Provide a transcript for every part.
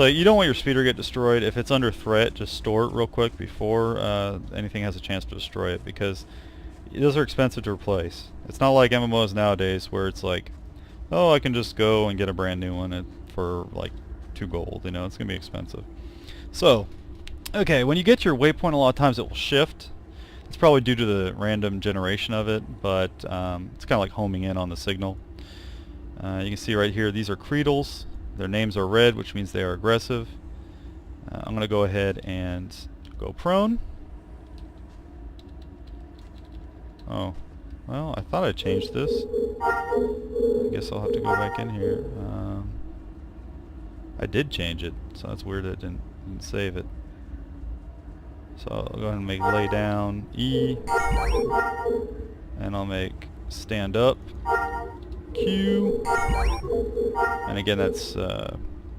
So you don't want your speeder to get destroyed. If it's under threat, just store it real quick before anything has a chance to destroy it, because those are expensive to replace. It's not like MMOs nowadays where it's like, oh, I can just go and get a brand new one for like 2 gold. You know, it's gonna be expensive. So, okay, when you get your waypoint, a lot of times it will shift. It's probably due to the random generation of it, but it's kind of like homing in on the signal. You can see right here, these are Creedles. Their names are red, which means they are aggressive. I'm going to go ahead and go prone. Oh, well, I thought I changed this. I guess I'll have to go back in here. I did change it, so that's weird I didn't save it. So I'll go ahead and make lay down E, and I'll make stand up Q, and again that's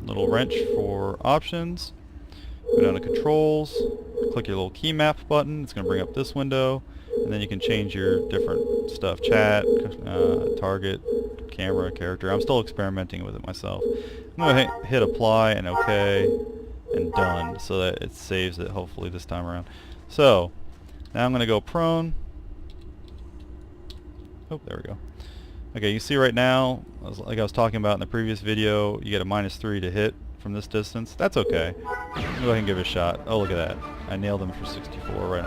little wrench for options. Go down to controls, click your little key map button. It's going to bring up this window, and then you can change your different stuff: chat, target, camera, character. I'm still experimenting with it myself. I'm going to hit apply and OK and done, so that it saves it hopefully this time around. So now I'm going to go prone. Oh, there we go. Okay, you see right now, like I was talking about in the previous video, you get a -3 to hit from this distance. That's okay. Go ahead and give it a shot. Oh, look at that. I nailed him for 64 right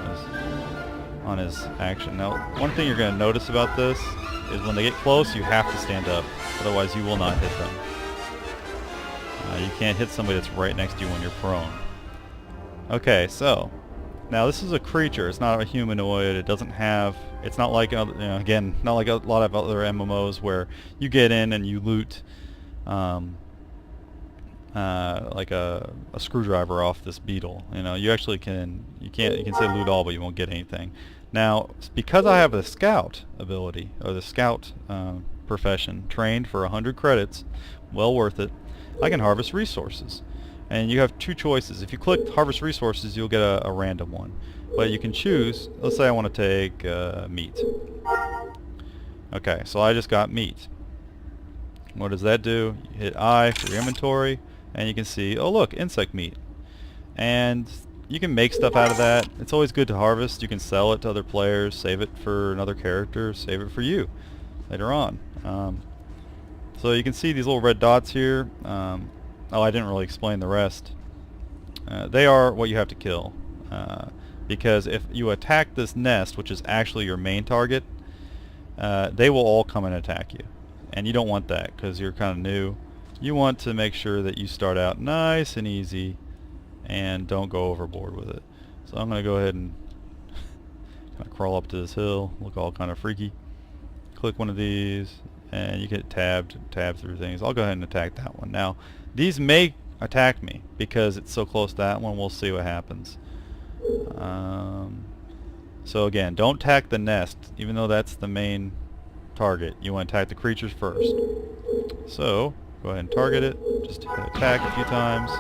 on his action. Now, one thing you're going to notice about this is when they get close, you have to stand up. Otherwise, you will not hit them. You can't hit somebody that's right next to you when you're prone. Okay, so now this is a creature. It's not a humanoid. It doesn't have. It's not like again, not like a lot of other MMOs where you get in and you loot like a screwdriver off this beetle. You know, you actually can. You can say loot all, but you won't get anything. Now, because I have the scout ability or the scout profession trained for 100 credits, well worth it. I can harvest resources. And you have 2 choices. If you click harvest resources, you'll get a random one. But you can choose, let's say I want to take meat. Okay, so I just got meat. What does that do? You hit I for your inventory, and you can see, oh look, insect meat. And you can make stuff out of that. It's always good to harvest. You can sell it to other players, save it for another character, save it for you later on. So you can see these little red dots here. Oh, I didn't really explain the rest. They are what you have to kill. Because if you attack this nest, which is actually your main target, they will all come and attack you. And you don't want that because you're kind of new. You want to make sure that you start out nice and easy and don't go overboard with it. So I'm going to go ahead and kind of crawl up to this hill, look all kind of freaky. Click one of these, and you get tab through things. I'll go ahead and attack that one. Now, these may attack me because it's so close to that one. We'll see what happens. So again, don't attack the nest, even though that's the main target. You want to attack the creatures first. So go ahead and target it. Just attack a few times,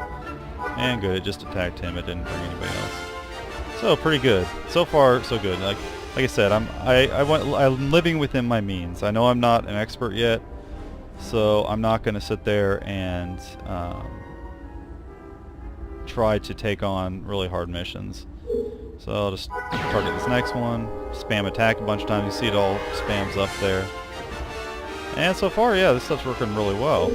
and good. It just attacked him. It didn't bring anybody else. So pretty good. So far, so good. Like I said, I'm living within my means. I know I'm not an expert yet, so I'm not going to sit there and try to take on really hard missions. So I'll just target this next one, spam attack a bunch of times. You see it all spams up there. And so far, yeah, this stuff's working really well.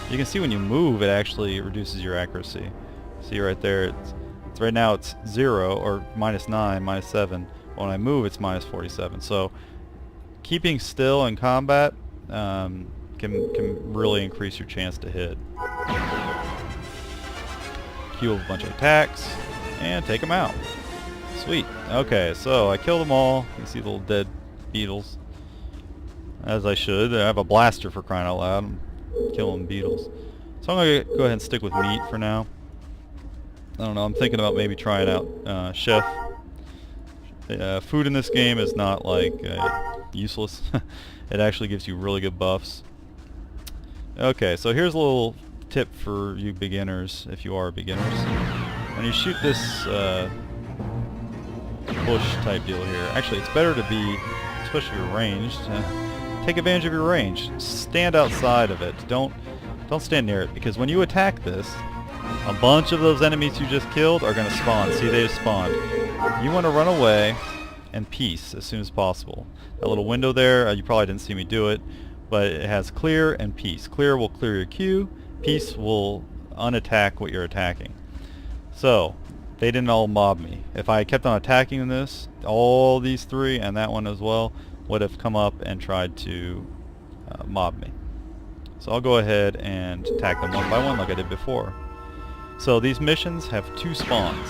You can see when you move, it actually reduces your accuracy. See right there, it's right now it's 0 or -9, -7. When I move, it's -47. So keeping still in combat can really increase your chance to hit. Queue a bunch of attacks and take them out. Sweet. Okay, so I killed them all. You can see the little dead beetles. As I should. I have a blaster for crying out loud. I'm killing beetles. So I'm going to go ahead and stick with meat for now. I don't know, I'm thinking about maybe trying out Chef. Food in this game is not like useless. It actually gives you really good buffs. Okay, so here's a little tip for you beginners, if you are beginners. When you shoot this bush type deal here, actually it's better to be, especially if you're ranged, take advantage of your range. Stand outside of it. Don't Don't stand near it, because when you attack this, a bunch of those enemies you just killed are going to spawn. See, they just spawned. You want to run away and peace as soon as possible. That little window there, you probably didn't see me do it, but it has clear and peace. Clear will clear your queue. Peace will unattack what you're attacking. So, they didn't all mob me. If I kept on attacking this, all these three and that one as well would have come up and tried to mob me. So I'll go ahead and attack them one by one like I did before. So these missions have 2 spawns.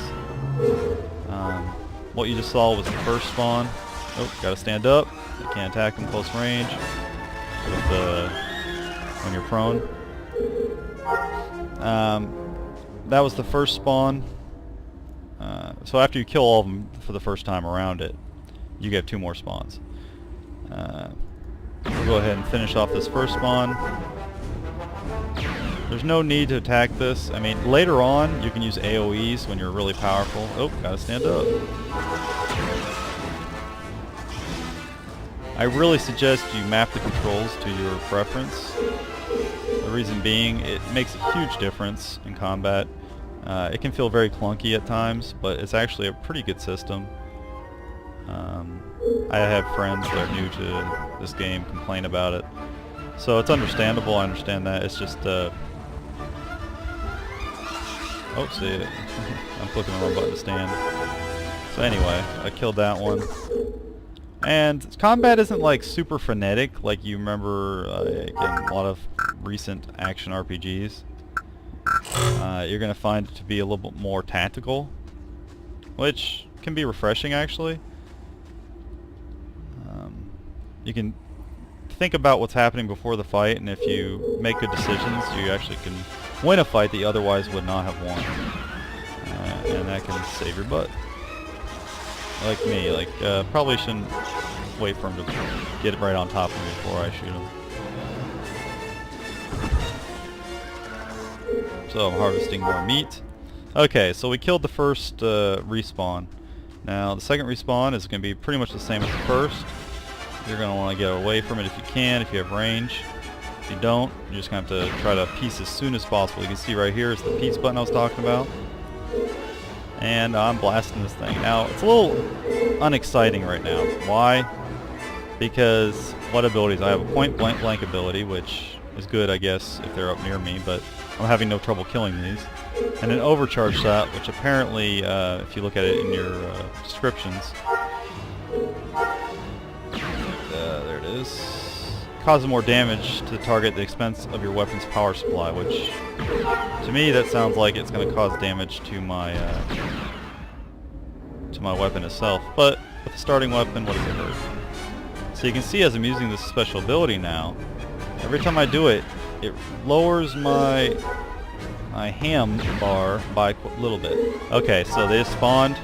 What you just saw was the first spawn. Oh, gotta stand up. You can't attack them close range with when you're prone. That was the first spawn. So after you kill all of them for the first time around it, you get 2 more spawns. We'll go ahead and finish off this first spawn. There's no need to attack this. I mean, later on, you can use AoEs when you're really powerful. Oh, gotta stand up. I really suggest you map the controls to your preference. The reason being, it makes a huge difference in combat. It can feel very clunky at times, but it's actually a pretty good system. I have friends that are new to this game complain about it. So it's understandable, I understand that. It's just, oh, see, I'm clicking the wrong button to stand. So anyway, I killed that one. And combat isn't like super frenetic like you remember in a lot of recent action RPGs. You're going to find it to be a little bit more tactical, which can be refreshing actually. You can think about what's happening before the fight, and if you make good decisions, you actually can win a fight that you otherwise would not have won. And that can save your butt. Like me, like, probably shouldn't wait for him to get right on top of me before I shoot him. So I'm harvesting more meat. Okay, so we killed the first respawn. Now the second respawn is going to be pretty much the same as the first. You're going to want to get away from it if you can, if you have range. If you don't, you're just going to have to try to piece as soon as possible. You can see right here is the piece button I was talking about. And I'm blasting this thing. Now, it's a little unexciting right now. Why? Because what abilities? I have a point blank ability, which is good, I guess, if they're up near me, but I'm having no trouble killing these. And an overcharge shot, which apparently, if you look at it in your descriptions, there it is, causes more damage to the target at the expense of your weapon's power supply, which to me that sounds like it's going to cause damage to my weapon itself. But with the starting weapon, what does it hurt? So you can see as I'm using this special ability now, every time I do it, it lowers my ham bar by a little bit. Okay, so they just spawned.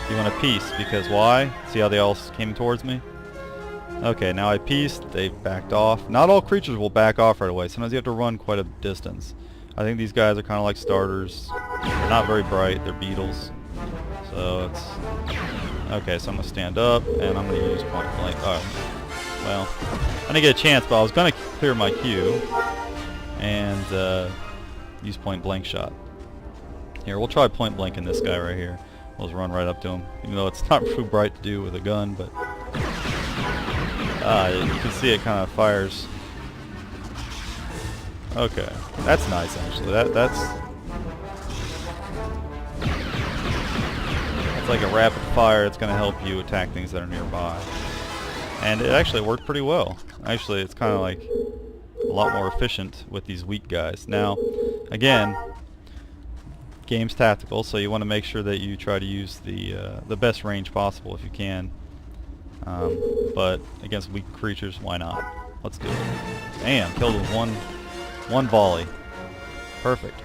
You want a piece, because why? See how they all came towards me? Okay, now I pieced, they backed off. Not all creatures will back off right away. Sometimes you have to run quite a distance. I think these guys are kind of like starters. They're not very bright, they're beetles. So it's... Okay, so I'm going to stand up, and I'm going to use point blank. Oh, well, I didn't get a chance, but I was going to clear my queue and use point blank shot. Here, we'll try point blank in this guy right here. We'll just run right up to him, even though it's not too bright to do with a gun, but... you can see it kind of fires. Okay, that's nice actually. That's like a rapid fire. It's going to help you attack things that are nearby, and it actually worked pretty well. Actually, it's kind of like a lot more efficient with these weak guys. Now, again, game's tactical, so you want to make sure that you try to use the best range possible if you can. But against weak creatures, why not? Let's do it. Damn, killed with one volley. Perfect.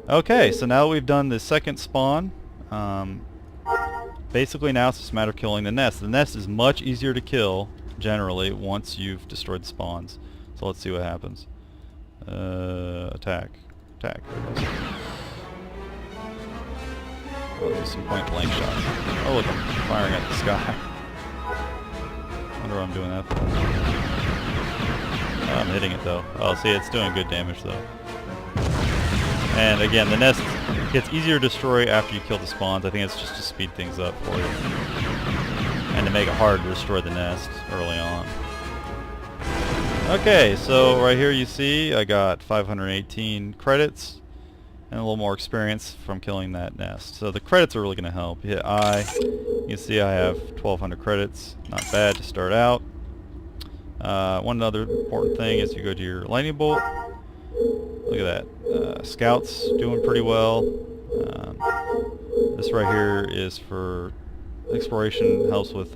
Okay, so now we've done the second spawn. Basically now it's just a matter of killing the nest. The nest is much easier to kill, generally, once you've destroyed the spawns. So let's see what happens. Attack. Attack. I'll do some point blank shots. Oh look, I'm firing at the sky. I wonder what I'm doing that for. I'm hitting it though. Oh, see, it's doing good damage though. And again, the nest gets easier to destroy after you kill the spawns. I think it's just to speed things up for you. And to make it hard to destroy the nest early on. Okay, so right here you see I got 518 credits and a little more experience from killing that nest. So the credits are really going to help. You hit I, you can see I have 1200 credits. Not bad to start out. One other important thing is you go to your lightning bolt. Look at that. Scouts doing pretty well. This right here is for exploration, helps with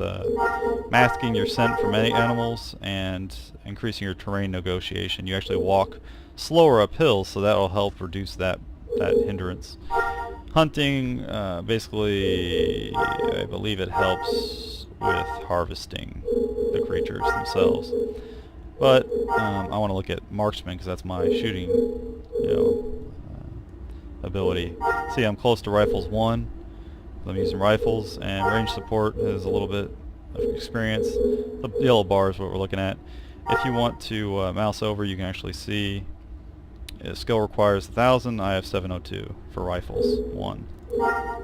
masking your scent from any animals and increasing your terrain negotiation. You actually walk slower up hills, so that will help reduce that hindrance. Hunting, basically, I believe it helps with harvesting the creatures themselves. But I want to look at marksman because that's my shooting, ability. See, I'm close to rifles 1. I'm using rifles, and range support is a little bit of experience. The yellow bar is what we're looking at. If you want to mouse over, you can actually see skill requires 1000. I have 702 for rifles 1.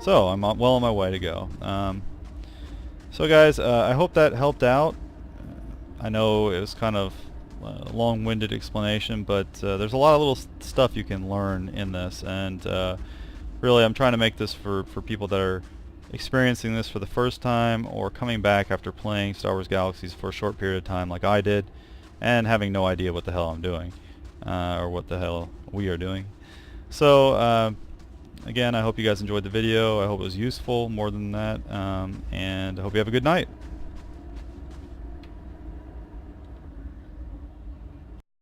So I'm well on my way to go. So guys, I hope that helped out. I know it was kind of a long-winded explanation, but there's a lot of little stuff you can learn in this, and really I'm trying to make this for people that are experiencing this for the first time or coming back after playing Star Wars Galaxies for a short period of time like I did and having no idea what the hell I'm doing or what the hell we are doing. So again, I hope you guys enjoyed the video. I hope it was useful more than that, and I hope you have a good night.